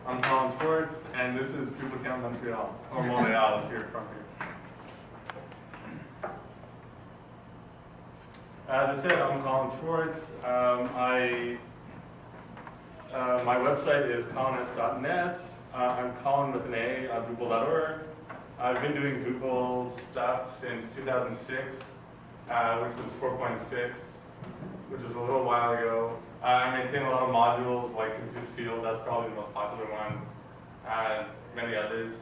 I'm Colan Schwartz, and this is DrupalCamp Montreal, or Montreal if you're from here. As I said, I'm Colan Schwartz. My website is colans.net. I'm Colan with an A on Drupal.org. I've been doing Drupal stuff since 2006, which was 4.6, which was a little while ago. I maintain a lot of modules like Compute Field, that's probably the most popular one, many others.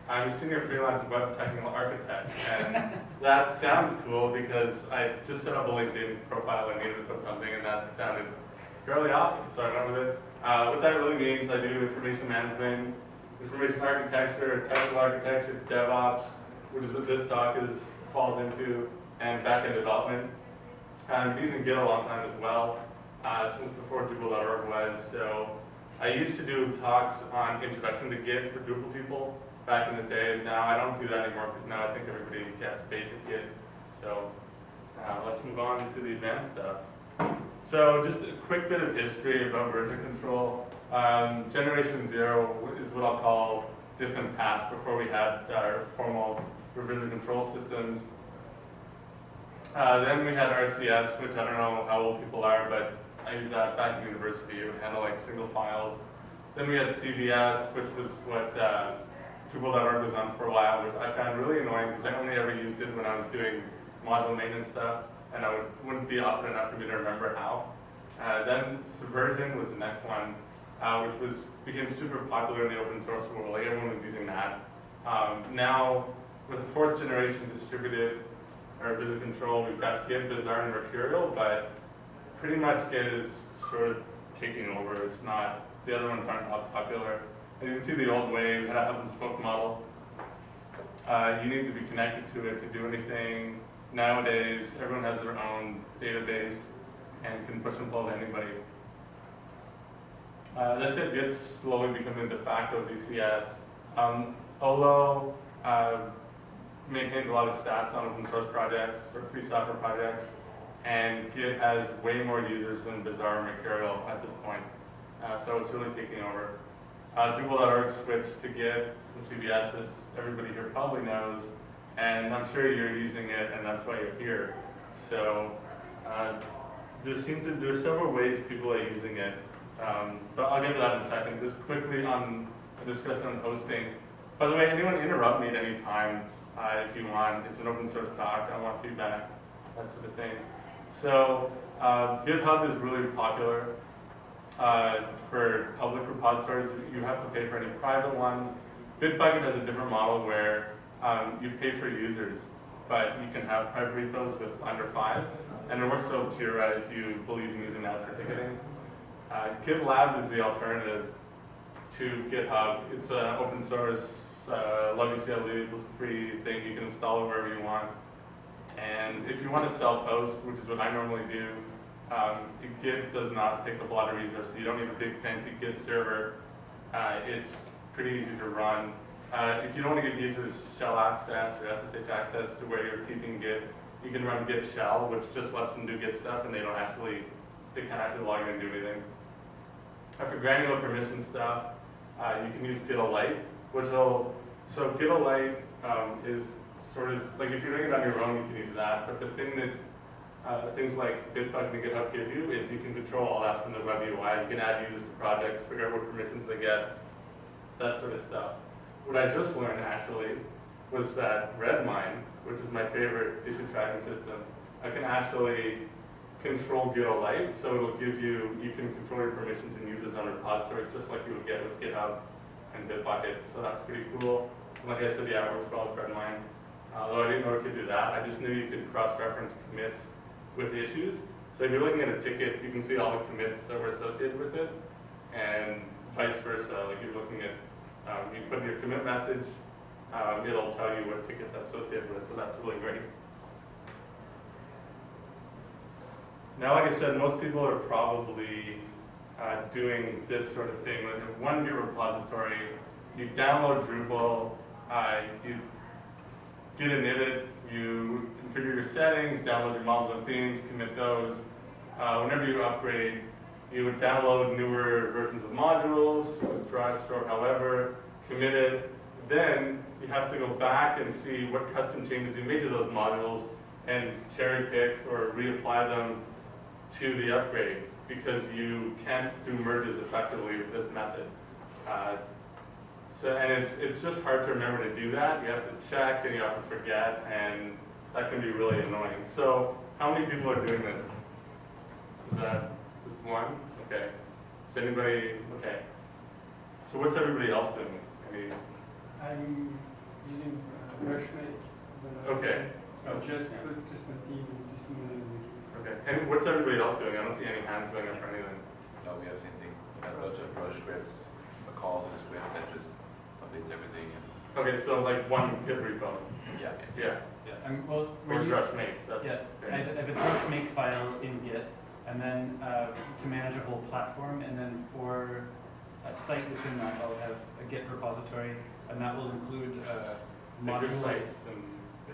I'm a senior freelance web technical architect, and that sounds cool because I just set up a LinkedIn profile and needed to put something, and that sounded fairly awesome, so I went with it. What that really means, I do information management, information architecture, technical architecture, DevOps, which is what this talk falls into, and backend development. I've been using Git a long time as well, since before Drupal.org was. So I used to do talks on introduction to Git for Drupal people back in the day. Now I don't do that anymore because now I think everybody gets basic Git. So let's move on to the advanced stuff. So just a quick bit of history about version control. Generation 0 is what I'll call diff and pass before we had our formal version control systems. Then we had RCS, which I don't know how old people are, but I used that back in university. It would handle like single files. Then we had CVS, which was what Drupal.org was on for a while, which I found really annoying because I only ever used it when I was doing module maintenance stuff, and I wouldn't be often enough for me to remember how. Then Subversion was the next one, which became super popular in the open source world. Like everyone was using that. Now, with the 4th generation distributed or version control, we've got Git, Bazaar, and Mercurial, but pretty much Git is sort of taking over. It's not, the other ones aren't popular. And you can see the old way, we had a hub and spoke model. You need to be connected to it to do anything. Nowadays, everyone has their own database and can push and pull to anybody. That said, Git's slowly becoming de facto VCS. Although maintains a lot of stats on open source projects or free software projects, and Git has way more users than Bazaar and Mercurial at this point. So it's really taking over. Drupal.org switched to Git from CVS, as everybody here probably knows, and I'm sure you're using it, and that's why you're here. So there's several ways people are using it, but I'll get to that in a second. Just quickly on a discussion on hosting. By the way, anyone interrupt me at any time if you want. It's an open source talk. I want feedback, that sort of thing. So GitHub is really popular for public repositories. You have to pay for any private ones. Bitbucket has a different model where you pay for users, but you can have private repos with under 5. And it works with Jira if you believe in using that for ticketing. GitLab is the alternative to GitHub. It's an open source, love CLI free thing you can install wherever you want. And if you want to self-host, which is what I normally do, Git does not take up a lot of resources. You don't need a big fancy Git server. It's pretty easy to run. If you don't want to give users shell access or SSH access to where you're keeping Git, you can run Git shell, which just lets them do Git stuff, and they can't actually log in and do anything. For granular permission stuff, you can use Gitolite, so Gitolite is sort of, like if you're doing it on your own, you can use that, but the thing that things like Bitbucket and GitHub give you is you can control all that from the web UI. You can add users to projects, figure out what permissions they get, that sort of stuff. What I just learned actually was that Redmine, which is my favorite issue tracking system, I can actually control Gitolite, so it'll give you can control your permissions and users on repositories just like you would get with GitHub and Bitbucket, so that's pretty cool. And like I said, yeah, it works well with Redmine. Although I didn't know it could do that, I just knew you could cross-reference commits with issues. So if you're looking at a ticket, you can see all the commits that were associated with it, and vice versa. Like you're looking at, you put in your commit message, it'll tell you what ticket that's associated with, so that's really great. Now, like I said, most people are probably doing this sort of thing. Like in one Git repository, you download Drupal, you git init, you configure your settings, download your modules and themes, commit those. Whenever you upgrade, you would download newer versions of modules with Drush or however, commit it. Then you have to go back and see what custom changes you made to those modules and cherry pick or reapply them to the upgrade, because you can't do merges effectively with this method. And it's just hard to remember to do that. You have to check and you have to forget, and that can be really annoying. So how many people are doing this? Is that just one? Okay. Is anybody, okay. So what's everybody else doing? I'm using Drush. Okay. Just put custom team and custom module. Okay. And what's everybody else doing? I don't see any hands going up for anything. No, we have the same thing. A bunch of Drush scripts, a call to the script that just updates everything. Okay, so like one Git repo. Yeah. Yeah. Well, Or Drush make. That's, yeah, okay. I have a Drush make file in Git, and then to manage a whole platform, and then for a site within that, I'll have a Git repository, and that will include Like your modules. sites and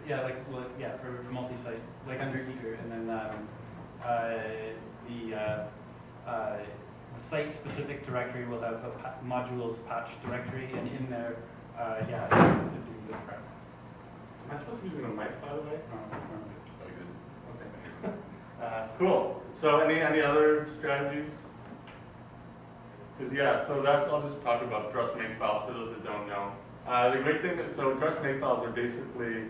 Yeah, for multi-site, like under eager, and then the site-specific directory will have a modules patch directory, and in there, to do this crap. Am I supposed to be using a mic, by the way? Very good. Okay. Cool. So any other strategies? Because so I'll just talk about Drush Makefiles for those that don't know. The great thing, so Drush Makefiles are basically,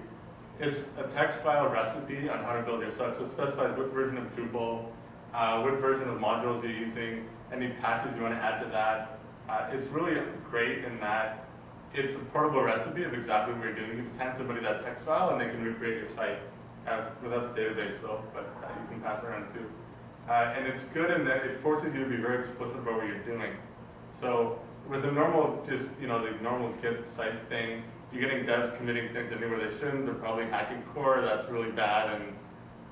it's a text file recipe on how to build your site. So it specifies what version of Drupal, what version of modules you're using, any patches you want to add to that. It's really great in that it's a portable recipe of exactly what you're doing. You just hand somebody that text file and they can recreate your site without the database though, but you can pass it around too. And it's good in that it forces you to be very explicit about what you're doing. So with a normal, the normal Git site thing, you're getting devs committing things anywhere they shouldn't. They're probably hacking core. That's really bad and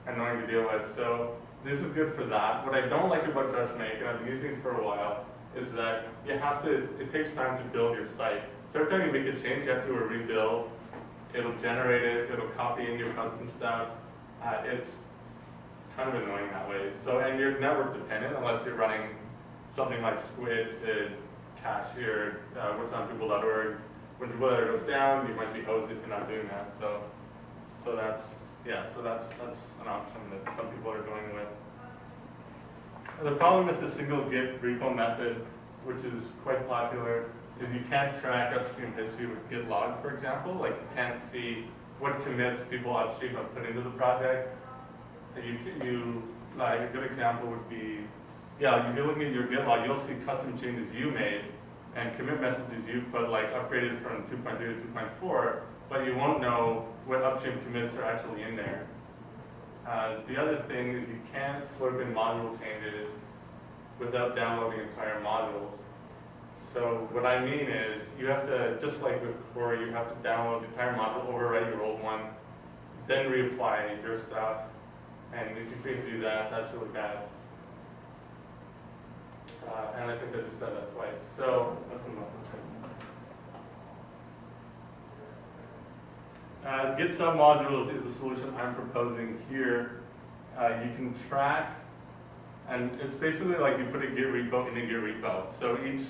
annoying to deal with. So this is good for that. What I don't like about Drush Make, and I've been using it for a while, is that it takes time to build your site. So every time you make a change, you have to do a rebuild. It'll generate it. It'll copy in your custom stuff. It's kind of annoying that way. So, and you're network dependent unless you're running something like Squid to cache your what's on Drupal.org. When Drupal.org goes down, you might be hosed if you're not doing that. So that's an option that some people are going with. The problem with the single Git repo method, which is quite popular, is you can't track upstream history with Git log, for example. Like you can't see what commits people upstream have put into the project. Like a good example would be, if you're looking at your Git log, you'll see custom changes you made and commit messages you've put, like upgraded from 2.3 to 2.4, but you won't know what upstream commits are actually in there. The other thing is you can't slurp in module changes without downloading entire modules. So what I mean is you have to, just like with core, you have to download the entire module, overwrite your old one, then reapply your stuff. And if you forget to do that, that's really bad. And I think I just said that twice. So, Git Submodules is the solution I'm proposing here. You can track, and it's basically like you put a Git repo in a Git repo. So each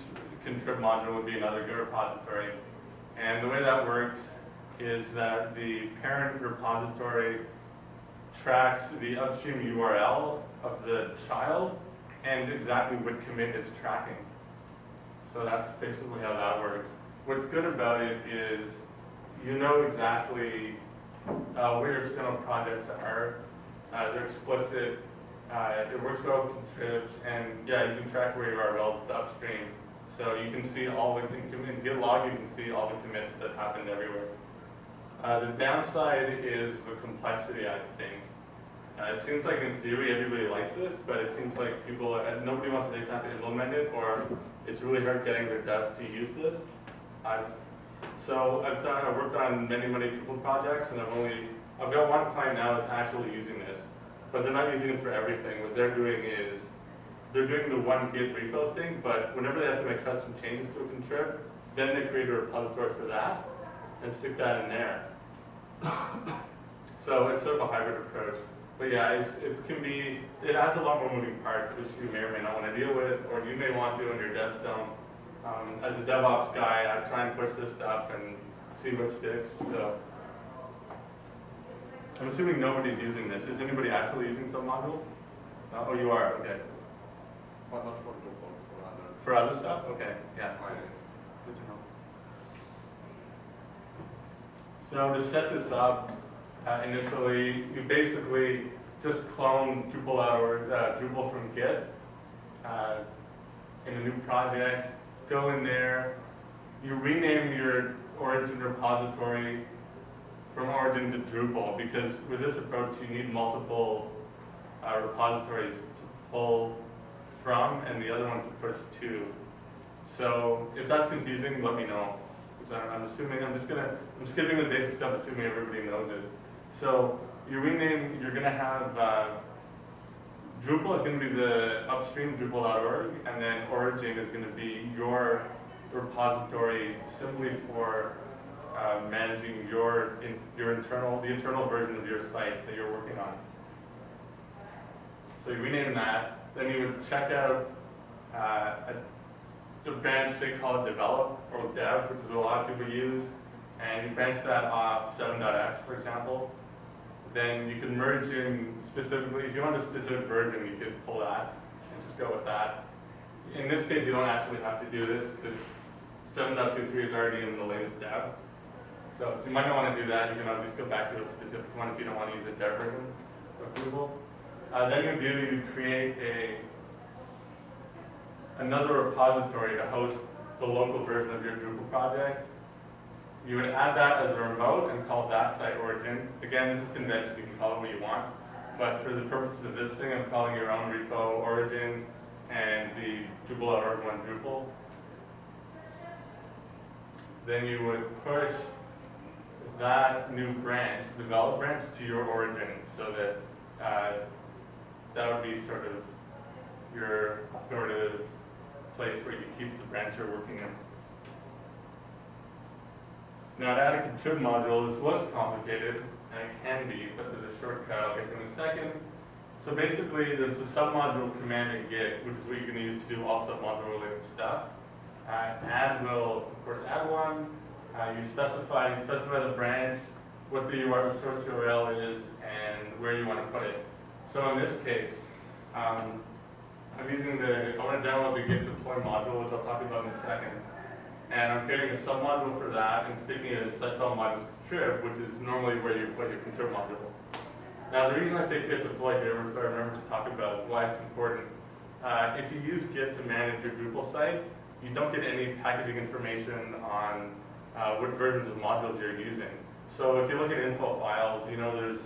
contrib module would be another Git repository. And the way that works is that the parent repository tracks the upstream URL of the child and exactly what commit it's tracking. So that's basically how that works. What's good about it is you know exactly where your external projects are. They're explicit. It works well with contribs, and you can track where you are relative to upstream. So you can see all the, in Git log, you can see all the commits that happened everywhere. The downside is the complexity, I think. It seems like in theory everybody likes this, but it seems like nobody wants to take time to implement it, or it's really hard getting their devs to use this. I've worked on many Drupal projects, and I've got one client now that's actually using this, but they're not using it for everything. What they're doing is they're doing the one Git repo thing, but whenever they have to make custom changes to a contrib, then they create a repository for that and stick that in there. So it's sort of a hybrid approach. But yeah, it adds a lot more moving parts, which you may or may not want to deal with, or you may want to and your devs don't. As a DevOps guy, I try and push this stuff and see what sticks, so. I'm assuming nobody's using this. Is anybody actually using submodules? Oh, you are, okay. But not for Drupal, for other. For other stuff? Okay, yeah. Finance. Good to know. So to set this up, initially, you basically just clone Drupal from Git in a new project, go in there, you rename your origin repository from origin to Drupal, because with this approach you need multiple repositories to pull from and the other one to push to. So if that's confusing, let me know. Because I'm skipping the basic stuff, assuming everybody knows it. So you rename, you're gonna have, Drupal is gonna be the upstream Drupal.org, and then origin is gonna be your repository simply for managing the internal version of your site that you're working on. So you rename that, then you would check out a branch, they call it develop or dev, which is what a lot of people use, and you branch that off 7.x, for example. Then you can merge in specifically, if you want a specific version, you could pull that and just go with that. In this case, you don't actually have to do this because 7.23 is already in the latest dev. So you might not want to do that. You can just go back to a specific one if you don't want to use a dev version of Drupal. Then you create another repository to host the local version of your Drupal project. You would add that as a remote and call that site origin. Again, this is convention, you can call it what you want. But for the purposes of this thing, I'm calling your own repo origin and the Drupal.org one Drupal. Then you would push that new branch, develop branch, to your origin, so that that would be sort of your authoritative place where you keep the branch you're working in. Now to add a contrib module is less complicated, and it can be, but there's a shortcut I'll get to in a second. So basically there's the submodule command in Git, which is what you're going to use to do all submodule related stuff. Add will, of course, add one. You specify the branch, what the source URL is, and where you want to put it. So in this case, I want to download the Git deploy module, which I'll talk about in a second. And I'm creating a submodule for that and sticking it in sets all modules contrib, which is normally where you put your contrib modules. Now the reason I picked Git deploy here was so I remember to talk about why it's important. If you use Git to manage your Drupal site, you don't get any packaging information on what versions of modules you're using. So if you look at info files, you know there's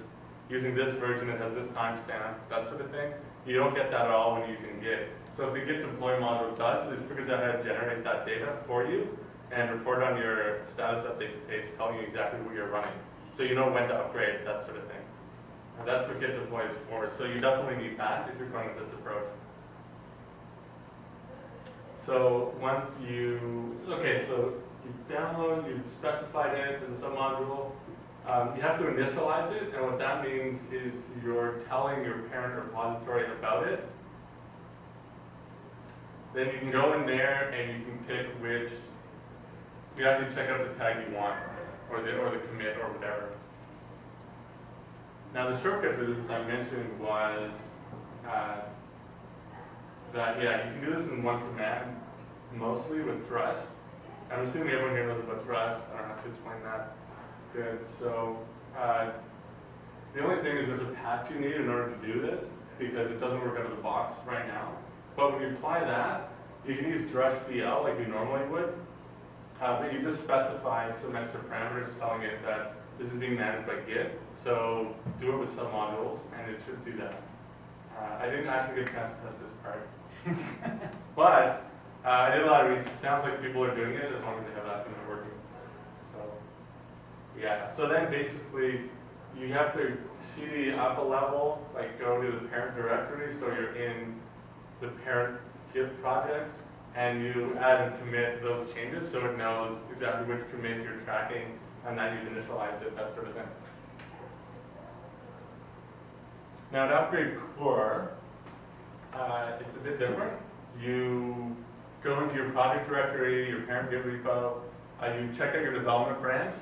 using this version, it has this timestamp, that sort of thing. You don't get that at all when using Git. So what the Git deploy module does is it figures out how to generate that data for you and report on your status updates page telling you exactly what you're running. So you know when to upgrade, that sort of thing. And that's what Git deploy is for. So you definitely need that if you're going with this approach. So once so you download, you've specified it as a submodule. You have to initialize it, and what that means is you're telling your parent repository about it. Then you can go in there and you can pick which, you have to check out the tag you want, or the commit or whatever. Now the shortcut for this, as I mentioned, was that, yeah, you can do this in one command, mostly with Drush. I'm assuming everyone here knows about Drush. I don't have to explain that. Good. So the only thing is there's a patch you need in order to do this, because it doesn't work out of the box right now. But when you apply that, you can use Drush DL like you normally would, but you just specify some extra parameters telling it that this is being managed by Git. So do it with some modules, and it should do that. I didn't actually get a chance to test this part, but I did a lot of research. It sounds like people are doing it as long as they have that thing working. So yeah. So then basically you have to cd up a level, like go to the parent directory, so you're in the parent Git project, and you add and commit those changes so it knows exactly which commit you're tracking and that you've initialized it, that sort of thing. Now to upgrade core, it's a bit different. You go into your project directory, your parent Git repo, you check out your development branch,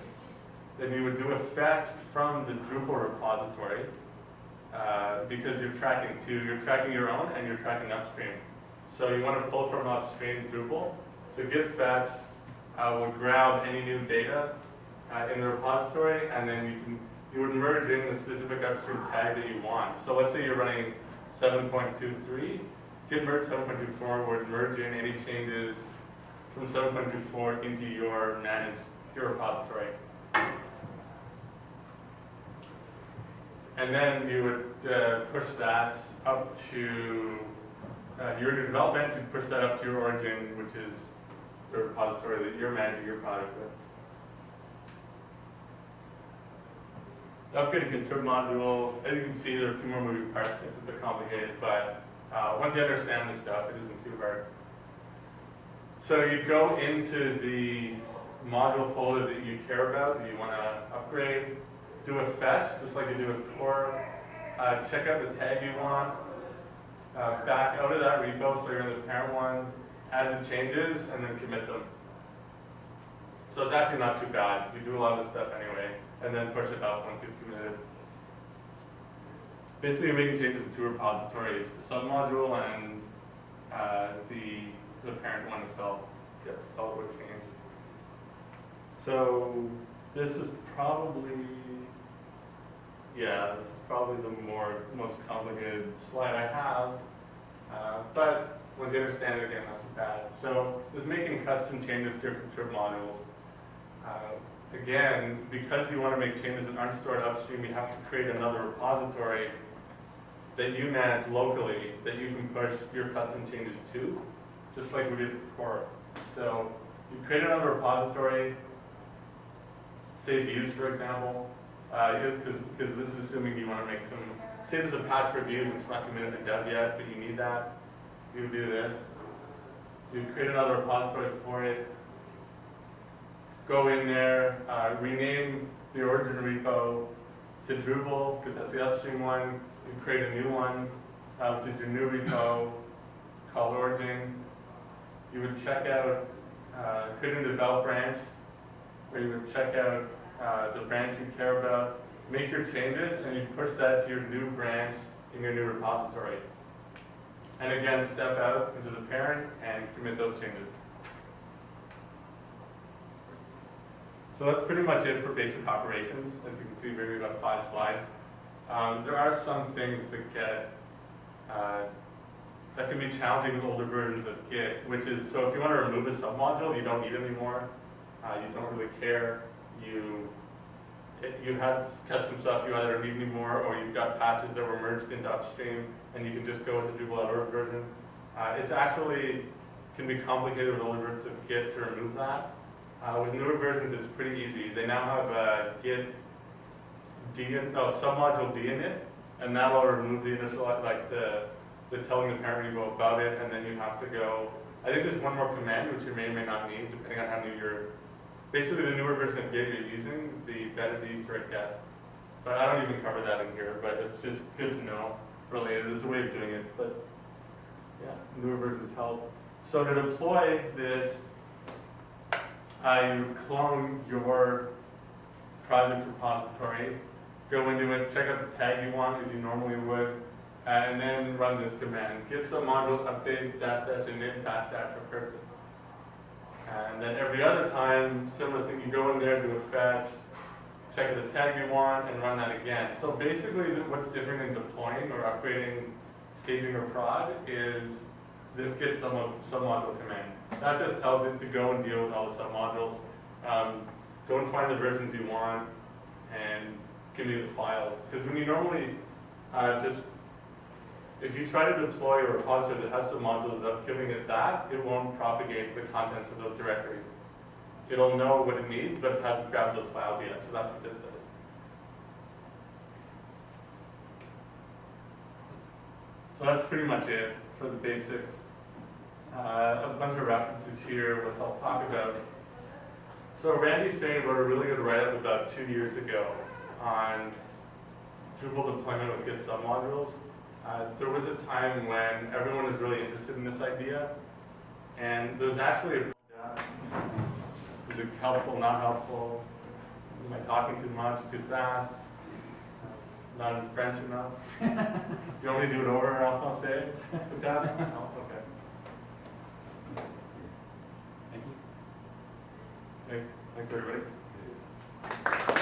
then you would do a fetch from the Drupal repository, because you're tracking two. You're tracking your own and you're tracking upstream. So you want to pull from upstream Drupal. So git fetch will grab any new data in the repository, and then you would merge in the specific upstream tag that you want. So let's say you're running 7.23, git merge 7.24 would merge in any changes from 7.24 into your repository. And then you would push that up to your development, you'd push that up to your origin, which is the repository that you're managing your product with. The upgraded contrib module, as you can see, there are a few more moving parts. It's a bit complicated, but once you understand this stuff, it isn't too hard. So you go into the module folder that you care about, that you want to upgrade, do a fetch, just like you do with core, check out the tag you want, back out of that repo, so you're in the parent one, add the changes, and then commit them. So it's actually not too bad. You do a lot of this stuff anyway, and then push it up once you've committed. Basically, you're making changes to two repositories, the submodule and the parent one itself. Just tell it what changed. So this is probably, this is probably the most complicated slide I have, but once you understand it again, not too bad. So this is making custom changes to your contrib modules. Again, because you want to make changes that aren't stored upstream, you have to create another repository that you manage locally that you can push your custom changes to, just like we did with core. So you create another repository, say views, for example, because this is assuming you want to make some, say there's a patch for views and it's not committed to dev yet, but you need that. You would do this. You create another repository for it. Go in there, rename the origin repo to Drupal, because that's the upstream one. You create a new one, which is your new repo called origin. You would check out, create a develop branch, where you would check out the branch you care about, make your changes, and you push that to your new branch in your new repository. And again, step out into the parent and commit those changes. So that's pretty much it for basic operations. As you can see, maybe about 5 slides. There are some things that get that can be challenging with older versions of Git, which is, so if you want to remove a submodule you don't need anymore, you don't really care, you had custom stuff you either need anymore, or you've got patches that were merged into upstream, and you can just go with the Drupal version. It's actually can be complicated with older versions of Git to remove that. With newer versions, it's pretty easy. They now have Git submodule D in it, and that will remove the initial, like the telling the parent repo about it, and then you have to go. I think there's one more command which you may or may not need, depending on how new you're. Basically, the newer version of Git you're using, the better the Easter egg gets. But I don't even cover that in here, but it's just good to know for later. There's a way of doing it, but yeah, newer versions help. So to deploy this, you clone your project repository, go into it, check out the tag you want as you normally would, and then run this command: git submodule update -- init -- recursive. And then every other time, similar thing, you go in there, do a fetch, check out the tag you want, and run that again. So basically, what's different in deploying or upgrading, staging or prod is this git submodule command. That just tells it to go and deal with all the submodules. Go and find the versions you want and give me the files. Because when you normally if you try to deploy a repository that has submodules without giving it that, it won't propagate the contents of those directories. It'll know what it needs, but it hasn't grabbed those files yet. So that's what this does. So that's pretty much it for the basics. A bunch of references here, which I'll talk about. So Randy Fain wrote a really good write-up about 2 years ago on Drupal deployment with Git Submodules, there was a time when everyone was really interested in this idea, and there's actually a is it helpful, not helpful? Am I talking too much, too fast? Not in French enough? You want me to do it over, I'll say it? The task? Oh, okay. Thank you. Okay, thanks everybody.